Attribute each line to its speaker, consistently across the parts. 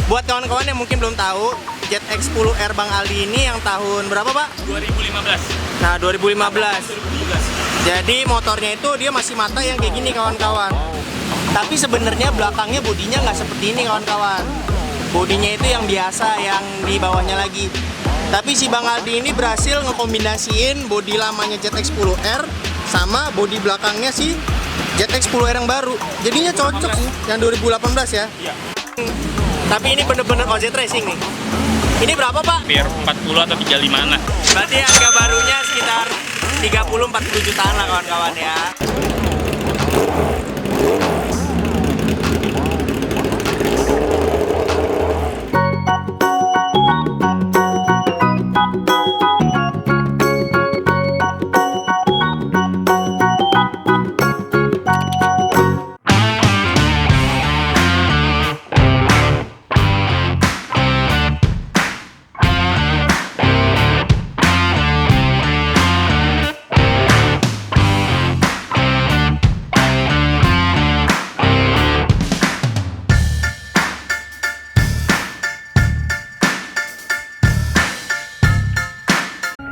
Speaker 1: Buat kawan-kawan yang mungkin belum tahu, Jet X10R Bang Aldi ini yang tahun berapa, Pak?
Speaker 2: 2015.
Speaker 1: Nah, 2015.
Speaker 2: 2017.
Speaker 1: Jadi motornya itu dia masih mata yang kayak gini, kawan-kawan. Tapi sebenarnya belakangnya bodinya nggak seperti ini, kawan-kawan. Bodinya itu yang biasa, yang di bawahnya lagi. Tapi si Bang Aldi ini berhasil ngekombinasiin bodi lamanya Jet X10R sama bodi belakangnya si Jet X10R yang baru. Jadinya cocok sih, yang 2018 ya.
Speaker 2: Iya.
Speaker 1: Tapi ini bener-bener OZ Racing nih. Ini berapa, Pak?
Speaker 2: Hampir 40 atau 35 lah.
Speaker 1: Berarti harga barunya sekitar 30-40 jutaan lah, kawan-kawan ya.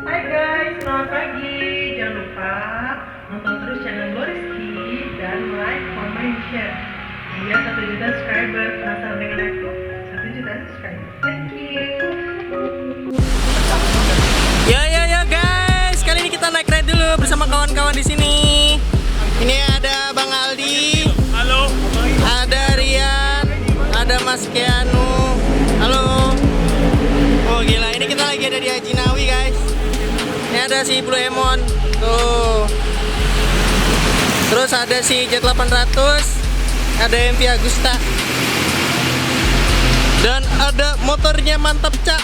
Speaker 3: Hai guys, selamat pagi. Jangan lupa nonton terus channel Gloriski dan like, comment, share. Biar 1 juta subscriber. Penasaran dengan aku? 1 juta subscriber. Thank you.
Speaker 1: Ya guys, kali ini kita naik ride dulu bersama kawan-kawan di sini. Ini ada Bang Aldi,
Speaker 2: Halo.
Speaker 1: ada Rian, ada Mas Keanu. Halo. Oh gila, ini kita lagi ada di Haji Nawi guys. Ini ada si Blue Emon. Tuh. Terus ada si Jet 800, ada MV Agusta. Dan ada motornya mantap cak.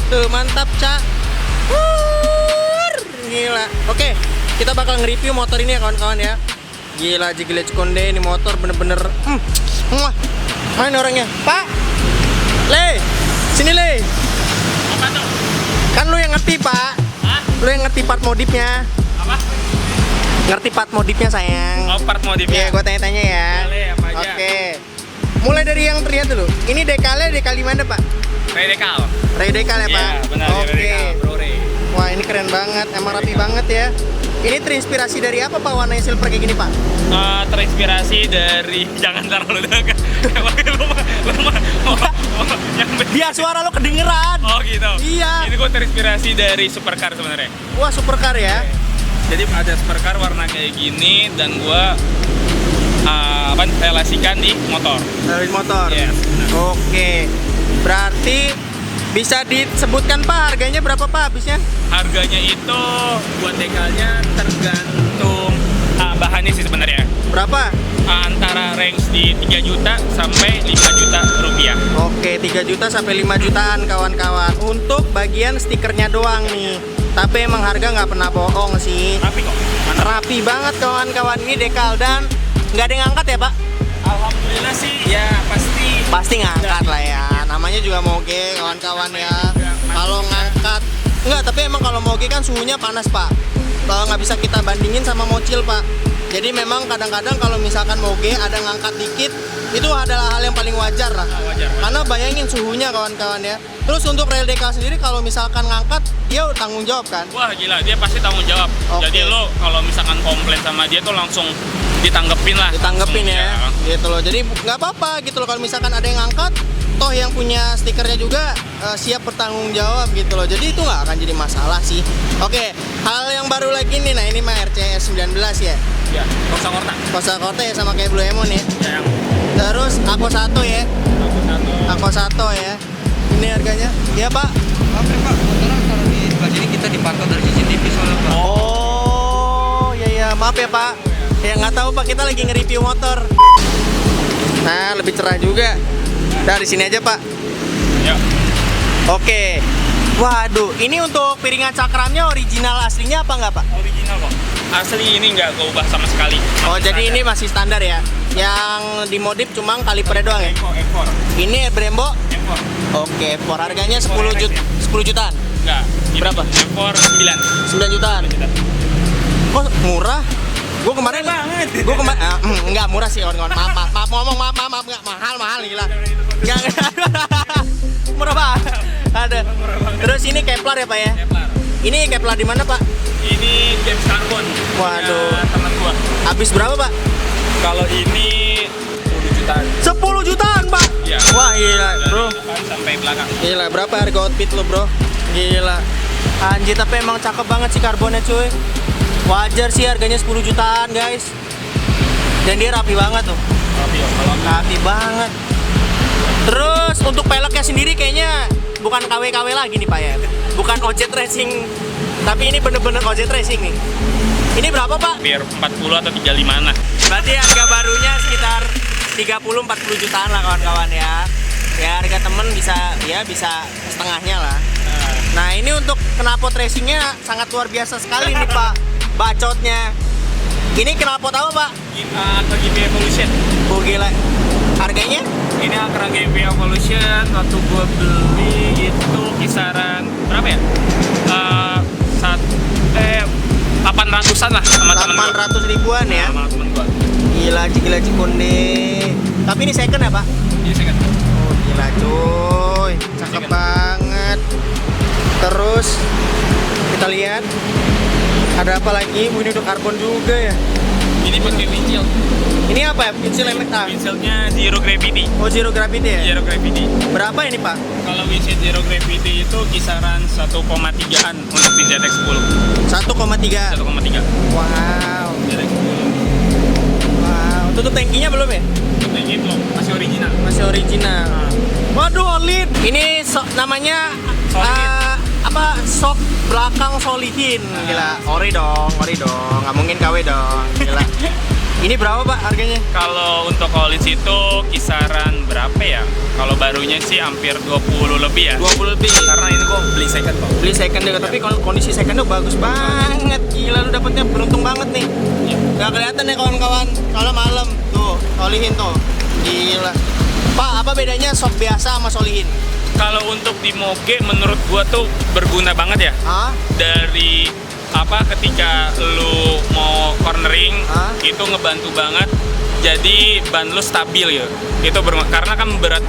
Speaker 1: Tuh mantap cak. Gila. Oke, kita bakal nge-review motor ini ya kawan-kawan ya. Gila, Jigilet Konde ini motor bener-bener. Wah. Mana ini orangnya? Pak. Le. Sini Le.
Speaker 2: Apa tuh?
Speaker 1: Kan lu yang ngerti, Pak.
Speaker 2: Hah?
Speaker 1: Lu yang ngerti part modifnya.
Speaker 2: Apa?
Speaker 1: Ngerti part modifnya sayang.
Speaker 2: Oh, part
Speaker 1: Iya,
Speaker 2: modifnya.
Speaker 1: gua tanya-tanya ya.
Speaker 2: Boleh, apa aja?
Speaker 1: Oke. Mulai dari yang terlihat dulu. Ini dekalnya dekal di mana, Pak?
Speaker 2: Redekal.
Speaker 1: Ray dekal ya, Pak?
Speaker 2: Iya, benar.
Speaker 1: Oke.
Speaker 2: Redekal, Bro Ray.
Speaker 1: Wah, ini keren banget. Emang rapi banget ya. Ini terinspirasi dari apa, Pak, warnanya silver kayak gini, Pak?
Speaker 2: Terinspirasi dari jangan terlalu dekat.
Speaker 1: Biar suara lo kedengeran.
Speaker 2: Oh gitu.
Speaker 1: Iya.
Speaker 2: Ini gue terinspirasi dari supercar sebenarnya.
Speaker 1: Wah, supercar ya.
Speaker 2: Jadi ada supercar warna kayak gini dan gue relasikan di motor.
Speaker 1: Dari motor.
Speaker 2: Yes.
Speaker 1: Oke. Berarti bisa disebutkan, Pak, harganya berapa, Pak, habisnya?
Speaker 2: Harganya itu buat dekalnya tergantung bahannya sih sebenarnya.
Speaker 1: Berapa?
Speaker 2: Antara range di 3 juta sampai 5 juta rupiah.
Speaker 1: Oke, 3 juta sampai 5 jutaan kawan-kawan. Untuk bagian stikernya doang nih. Tapi emang harga nggak pernah bohong sih.
Speaker 2: Tapi kok
Speaker 1: Rapi banget kawan-kawan, ini dekal dan nggak ada yang ngangkat ya, Pak?
Speaker 2: alhamdulillah sih ya pasti.
Speaker 1: Pasti ngangkat lah ya. Namanya juga moge kawan-kawan ya. Kalau ngangkat enggak, tapi emang kalau moge kan suhunya panas, Pak. Nggak bisa kita bandingin sama mocil, Pak. Jadi memang kadang-kadang kalau misalkan moge ada ngangkat dikit, itu adalah hal yang paling wajar lah.
Speaker 2: Wajar.
Speaker 1: Karena bayangin suhunya kawan-kawan ya. Terus untuk rel dekal sendiri kalau misalkan ngangkat, dia tanggung jawab kan?
Speaker 2: Wah gila, dia pasti tanggung jawab.
Speaker 1: Oke.
Speaker 2: Jadi lo kalau misalkan komplain sama dia tuh langsung ditanggepin lah.
Speaker 1: Ditanggepin
Speaker 2: Langsung,
Speaker 1: ya, gitu loh. Jadi nggak apa-apa gitu loh kalau misalkan ada yang ngangkat, toh yang punya stikernya juga siap bertanggung jawab gitu loh. Jadi itu nggak akan jadi masalah sih. Oke, hal yang baru lagi nih, nah ini mah RCS 19 ya.
Speaker 2: Ya, Rosa Corta.
Speaker 1: Kosa Korte ya, sama kayak Blue Emon ya.
Speaker 2: Ya, yang
Speaker 1: Terus Aqua 1 ya.
Speaker 2: aku satu.
Speaker 1: Aqua 1 ya. Ini harganya. Iya, Pak.
Speaker 4: Oke Pak, kebetulan kalau di sebelah sini kita dipantau dari CCTV soalnya Pak.
Speaker 1: Oh, ya maaf ya, Pak. Ya nggak tahu, Pak, kita lagi nge-review motor. Nah, lebih cerah juga. Dari sini aja, Pak.
Speaker 2: Ya.
Speaker 1: Oke. Waduh, ini untuk piringan cakramnya original aslinya apa nggak, Pak?
Speaker 2: Original kok. Asli ini nggak gue ubah sama sekali.
Speaker 1: Oh, jadi ini masih standar ya? Yang dimodif cuma kalipernya doang ya?
Speaker 2: Ekor.
Speaker 1: Ini Brembo?
Speaker 2: Ekor.
Speaker 1: Oke, for harganya 10 jutaan?
Speaker 2: Enggak.
Speaker 1: Berapa?
Speaker 2: Ekor 9.
Speaker 1: 9 jutaan? Kok murah? Gue kemarin
Speaker 2: banget.
Speaker 1: Gue kemarin enggak murah sih kawan-kawan. Maaf, enggak mahal gila. Nggak murah banget. Ada. Terus ini Kevlar ya Pak ya?
Speaker 2: Kevlar.
Speaker 1: Ini Kevlar di mana Pak?
Speaker 2: Ini James Carbon.
Speaker 1: Waduh.
Speaker 2: Ya, teman gua.
Speaker 1: Habis berapa Pak?
Speaker 2: Kalau ini 10 jutaan.
Speaker 1: 10 jutaan Pak.
Speaker 2: Iya.
Speaker 1: Wah gila
Speaker 2: Dari
Speaker 1: bro.
Speaker 2: depan sampai belakang.
Speaker 1: Gila berapa harga outfit lo bro? Gila. Anjir tapi emang cakep banget sih karbonnya cuy. Wajar sih harganya 10 jutaan guys. Dan dia rapi banget tuh.
Speaker 2: Tapi ya, kalau
Speaker 1: Rapi banget. Terus untuk peleknya sendiri kayaknya bukan KW-KW lagi nih Pak ya. Bukan OJ Racing. Tapi ini bener-bener OJ Racing nih. Ini berapa Pak?
Speaker 2: hampir 40 atau 35 lah.
Speaker 1: Berarti harga barunya sekitar 30-40 jutaan lah kawan-kawan ya. Ya harga temen bisa setengahnya lah. Nah ini untuk knalpot racingnya sangat luar biasa sekali nih Pak. Bacotnya. Ini knalpot apa Pak?
Speaker 2: Akra GP Evolution.
Speaker 1: Oh gila. Harganya?
Speaker 2: Ini Akra GP Evolution waktu gua beli itu kisaran berapa ya? 800-an lah sama temen gua.
Speaker 1: 800 ribuan ya.
Speaker 2: Sama temen gua.
Speaker 1: Gila konde. Tapi ini second ya Pak?
Speaker 2: Ini saya kan.
Speaker 1: Oh gila cuy. Cakep banget. Terus kita lihat ada apa lagi? Ini udah karbon juga ya.
Speaker 2: Ini pakai windshield.
Speaker 1: Ini apa ya? Windshield MX.
Speaker 2: Windshieldnya Zero Gravity.
Speaker 1: Oh zero gravity ya?
Speaker 2: Zero Gravity.
Speaker 1: Berapa ini Pak?
Speaker 2: Kalau windshield Zero Gravity itu kisaran 1,3an untuk di ZX10.
Speaker 1: 1,3.
Speaker 2: 1,3.
Speaker 1: Wow.
Speaker 2: ZX10.
Speaker 1: Wow. Tutup tangkinya belum ya?
Speaker 2: Untuk yang itu masih original.
Speaker 1: Masih original. Waduh, Olin. Ini namanya apa? Sok belakang Solihin. Gila. Ori dong. Nggak mungkin KW dong. Gila. Ini berapa Pak harganya?
Speaker 2: Kalau untuk Collins itu kisaran berapa ya? Kalau barunya sih hampir 20 lebih ya.
Speaker 1: 20 lebih.
Speaker 2: Karena ini gua beli second kok.
Speaker 1: Beli second juga, tapi kalau kondisi secondnya bagus banget. Gila lu dapetnya beruntung banget nih. Gak kelihatan ya kawan-kawan. Kalau malam tuh Solihin tuh. Gila. Pak, apa bedanya sok biasa sama Solihin?
Speaker 2: Kalau untuk di Moge menurut gua tuh berguna banget ya.
Speaker 1: Hah?
Speaker 2: Dari ketika lu mau cornering itu ngebantu banget. Jadi ban lu stabil ya. Itu karena kan berat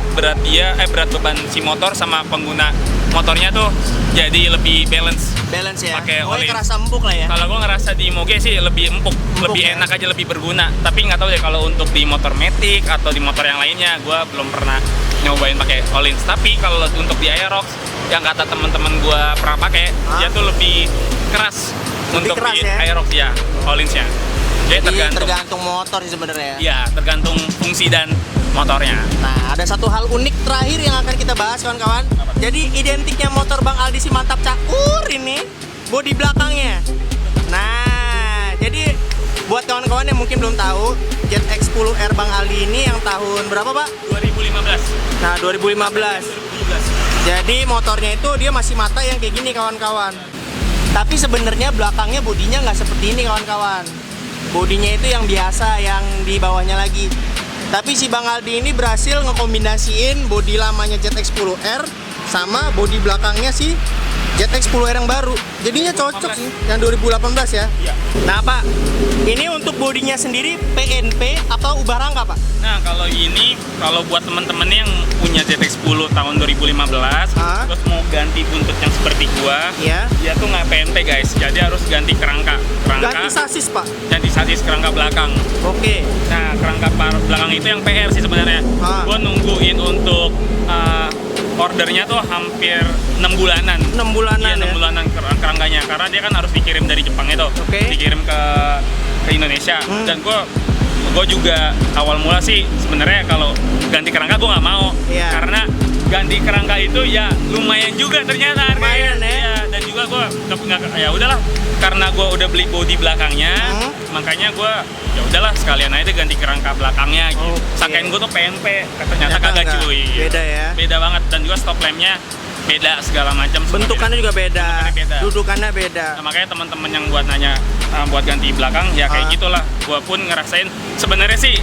Speaker 2: beban si motor sama pengguna motornya tuh jadi lebih balance
Speaker 1: ya.
Speaker 2: pakai oli.
Speaker 1: Kerasa empuk lah ya.
Speaker 2: Kalau gue ngerasa di Moge sih lebih empuk lebih
Speaker 1: ya?
Speaker 2: enak aja, lebih berguna. Tapi nggak tahu deh kalau untuk di motor Matic atau di motor yang lainnya, gue belum pernah nyobain pakai Collins. Tapi kalau untuk di Aerox yang kata teman-teman gue pernah pakai, dia tuh lebih keras
Speaker 1: Lebih
Speaker 2: untuk
Speaker 1: keras
Speaker 2: di
Speaker 1: ya?
Speaker 2: Aerox ya, Collinsnya. Jadi
Speaker 1: tergantung motor sih sebenarnya.
Speaker 2: Ya, tergantung fungsi dan motornya.
Speaker 1: Nah, ada satu hal unik terakhir yang akan kita bahas kawan-kawan. Jadi identiknya motor Bang Aldi si mantap cakur ini bodi belakangnya. Nah, jadi buat kawan-kawan yang mungkin belum tahu, ZX10R Bang Aldi ini yang tahun berapa Pak?
Speaker 2: 2015.
Speaker 1: Nah, 2015. Jadi motornya itu dia masih mata yang kayak gini kawan-kawan. Tapi sebenarnya belakangnya bodinya nggak seperti ini kawan-kawan. Bodinya itu yang biasa, yang di bawahnya lagi. Tapi si Bang Aldi ini berhasil ngekombinasiin bodi lamanya ZX10R sama bodi belakangnya si ZX10R yang baru. Jadinya cocok sih, yang 2018 ya.
Speaker 2: Iya.
Speaker 1: Nah Pak, ini untuk bodinya sendiri PNP atau ubah rangka Pak?
Speaker 2: Nah, kalau ini kalau buat temen-temen yang punya ZX10 tahun 2015 terus mau ganti buntut yang seperti gua,
Speaker 1: Iya.
Speaker 2: dia tuh nggak PNP guys, jadi harus ganti kerangka.
Speaker 1: Ganti sasis Pak?
Speaker 2: Ganti sasis kerangka belakang.
Speaker 1: Oke.
Speaker 2: Nah, kerangka belakang itu yang PR sih sebenarnya. Gua nungguin untuk ordernya tuh hampir 6 bulanan.
Speaker 1: 6 bulanan
Speaker 2: Iya, 6 bulanan kerangkanya, karena dia kan harus dikirim dari Jepang itu. Dikirim ke Indonesia. Dan gue juga awal mula sih sebenarnya kalau ganti kerangka gue nggak mau. Karena ganti kerangka itu ya lumayan juga ternyata harganya.
Speaker 1: Ya.
Speaker 2: Dan juga gue ya udahlah, karena gue udah beli bodi belakangnya, makanya gue ya udahlah sekalian aja ganti kerangka belakangnya gitu. Sangkain gue tuh PNP, ternyata kagak cuy.
Speaker 1: Beda ya.
Speaker 2: Beda banget, dan juga stop lampnya beda segala macam.
Speaker 1: Bentukannya juga beda. Dudukannya beda.
Speaker 2: Nah, makanya teman-teman yang buat nanya buat ganti belakang ya kayak gitulah. Gua pun ngerasain sebenarnya sih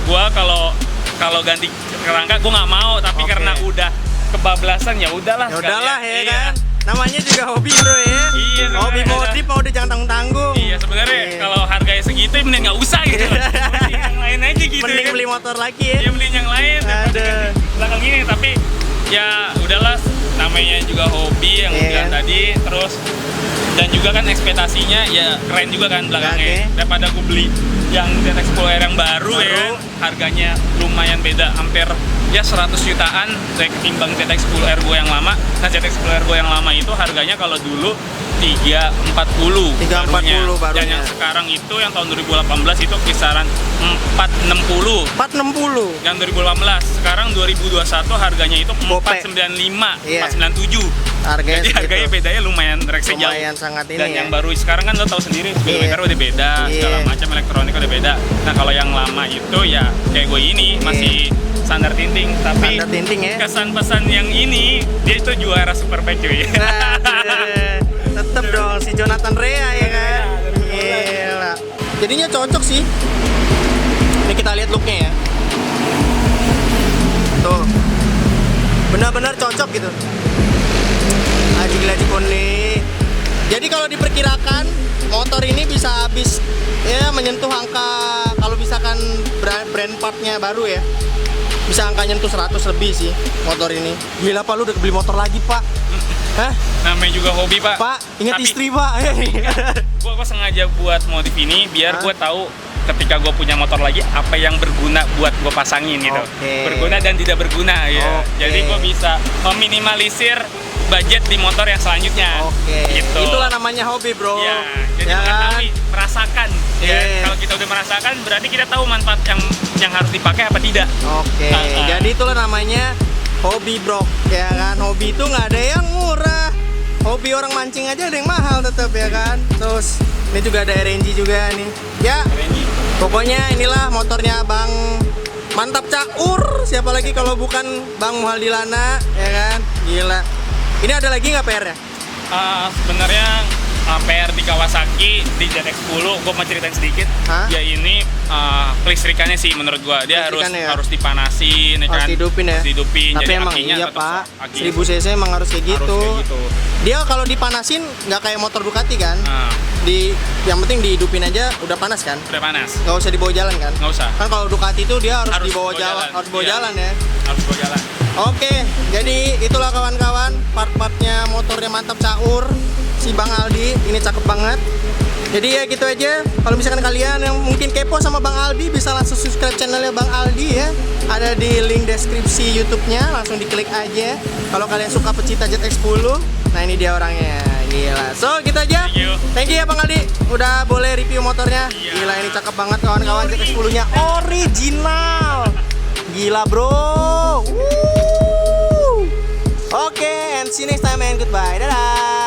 Speaker 2: gua kalau ganti kerangka gua nggak mau, tapi karena udah kebablasan ya udahlah.
Speaker 1: Ya udahlah ya kan. Namanya juga hobi bro ya.
Speaker 2: Iya,
Speaker 1: hobi modif mau udah jangan tanggung-tanggung.
Speaker 2: Iya sebenarnya kalau harganya segitu mending nggak usah gitu. Mending yang lain aja gitu.
Speaker 1: Mending
Speaker 2: ya.
Speaker 1: beli motor lagi ya.
Speaker 2: Iya, beli yang lain.
Speaker 1: Ada.
Speaker 2: namanya juga hobi yang
Speaker 1: Iya.
Speaker 2: bilang tadi, terus dan juga kan ekspektasinya ya keren juga kan belakangnya.
Speaker 1: Oke.
Speaker 2: Daripada gue beli yang ZX10R yang baru ya, harganya lumayan beda, hampir ya 100 jutaan ketimbang ZX10R gue yang lama. Nah ZX10R gue yang lama itu harganya kalau dulu 340
Speaker 1: 340 barunya.
Speaker 2: Dan yang sekarang itu yang tahun 2018 itu kisaran 460.
Speaker 1: 460.
Speaker 2: Yang 2018, sekarang 2021 harganya itu
Speaker 1: Gope.
Speaker 2: 495,
Speaker 1: Iya.
Speaker 2: 497.
Speaker 1: Harganya
Speaker 2: Jadi
Speaker 1: segitu.
Speaker 2: harganya bedanya lumayan reksa jauh.
Speaker 1: Lumayan sangat ini
Speaker 2: Dan
Speaker 1: ya.
Speaker 2: yang baru sekarang kan lo tahu sendiri, speedometer udah beda,
Speaker 1: Iya.
Speaker 2: segala macam elektronik udah beda. Nah kalau yang lama itu ya kayak gue ini masih standar tinting, tapi
Speaker 1: Standar tinting ya.
Speaker 2: kesan pesan yang ini dia itu juara Superbike cuy.
Speaker 1: Nah, tetep dong si Jonathan Rea ya kan. Gila. Jadinya cocok sih. Ini kita lihat looknya ya. Tuh. Benar-benar cocok gitu. Aji Pone. Jadi kalau diperkirakan motor ini bisa habis ya menyentuh angka, kalau misalkan brand partnya baru ya, bisa angka nyentuh 100 lebih sih motor ini. Gila Pak, lu udah beli motor lagi Pak? Hah?
Speaker 2: Namanya juga hobi pak.
Speaker 1: Pak, ingat
Speaker 2: Tapi
Speaker 1: istri Pak.
Speaker 2: Gue sengaja buat modif ini biar
Speaker 1: Hah?
Speaker 2: gue tahu ketika gue punya motor lagi apa yang berguna buat gue pasangin gitu.
Speaker 1: Oke.
Speaker 2: Berguna dan tidak berguna ya.
Speaker 1: Oke.
Speaker 2: Jadi gue bisa meminimalisir budget di motor yang selanjutnya.
Speaker 1: Oke.
Speaker 2: Gitu.
Speaker 1: Itulah namanya hobi bro.
Speaker 2: Ya, jadi
Speaker 1: Ya kan?
Speaker 2: mengetahui, merasakan. Ya,
Speaker 1: Iya.
Speaker 2: kalau kita udah merasakan berarti kita tahu manfaat yang harus dipakai apa tidak.
Speaker 1: Oke.
Speaker 2: Ah.
Speaker 1: Jadi itulah namanya hobi bro. Ya kan? Hobi itu nggak ada yang murah. Hobi orang mancing aja ada yang mahal tetap ya kan. Terus ini juga ada RNG juga nih. Ya. Pokoknya inilah motornya Bang Mantap Cakur. Siapa lagi kalau bukan Bang Muhaldilana ya kan? Gila. Ini ada lagi nggak PR-nya?
Speaker 2: Sebenarnya PR di Kawasaki di ZX10 gue mau ceritain sedikit.
Speaker 1: Hah?
Speaker 2: Ya ini kelistrikannya sih menurut gue dia
Speaker 1: Kelistrikannya ya?
Speaker 2: harus dipanasin ya
Speaker 1: Harus
Speaker 2: kan?
Speaker 1: dihidupin ya?
Speaker 2: Harus dihidupin.
Speaker 1: Tapi
Speaker 2: Jadi
Speaker 1: emang
Speaker 2: akinya
Speaker 1: iya
Speaker 2: tetap
Speaker 1: Pak,
Speaker 2: aki
Speaker 1: 1000 cc emang harus kayak
Speaker 2: harus
Speaker 1: gitu.
Speaker 2: kayak gitu.
Speaker 1: Dia kalau dipanasin nggak kayak motor Ducati kan?
Speaker 2: Nah,
Speaker 1: Yang penting dihidupin aja udah panas kan?
Speaker 2: udah panas,
Speaker 1: Nggak usah dibawa jalan kan?
Speaker 2: nggak usah,
Speaker 1: Kan kalau Ducati itu dia harus
Speaker 2: Harus
Speaker 1: dibawa
Speaker 2: dibawa
Speaker 1: jalan,
Speaker 2: jalan.
Speaker 1: harus bawa
Speaker 2: Iya.
Speaker 1: jalan ya.
Speaker 2: harus bawa jalan.
Speaker 1: Oke, jadi itulah kawan-kawan part-partnya motornya Mantap Caur si Bang Aldi. Ini cakep banget. Jadi ya gitu aja. Kalau misalkan kalian yang mungkin kepo sama Bang Aldi bisa langsung subscribe channelnya Bang Aldi ya. Ada di link deskripsi YouTube-nya, langsung diklik aja. Kalau kalian suka pecinta ZX10, nah ini dia orangnya. Gila. So, gitu aja.
Speaker 2: Thank you.
Speaker 1: Thank you ya Bang Aldi. Udah boleh review motornya.
Speaker 2: Iya.
Speaker 1: Gila ini cakep banget kawan-kawan, ZX10-nya original. Gila bro. Woo. Oke, and see you next time and goodbye. Dadah.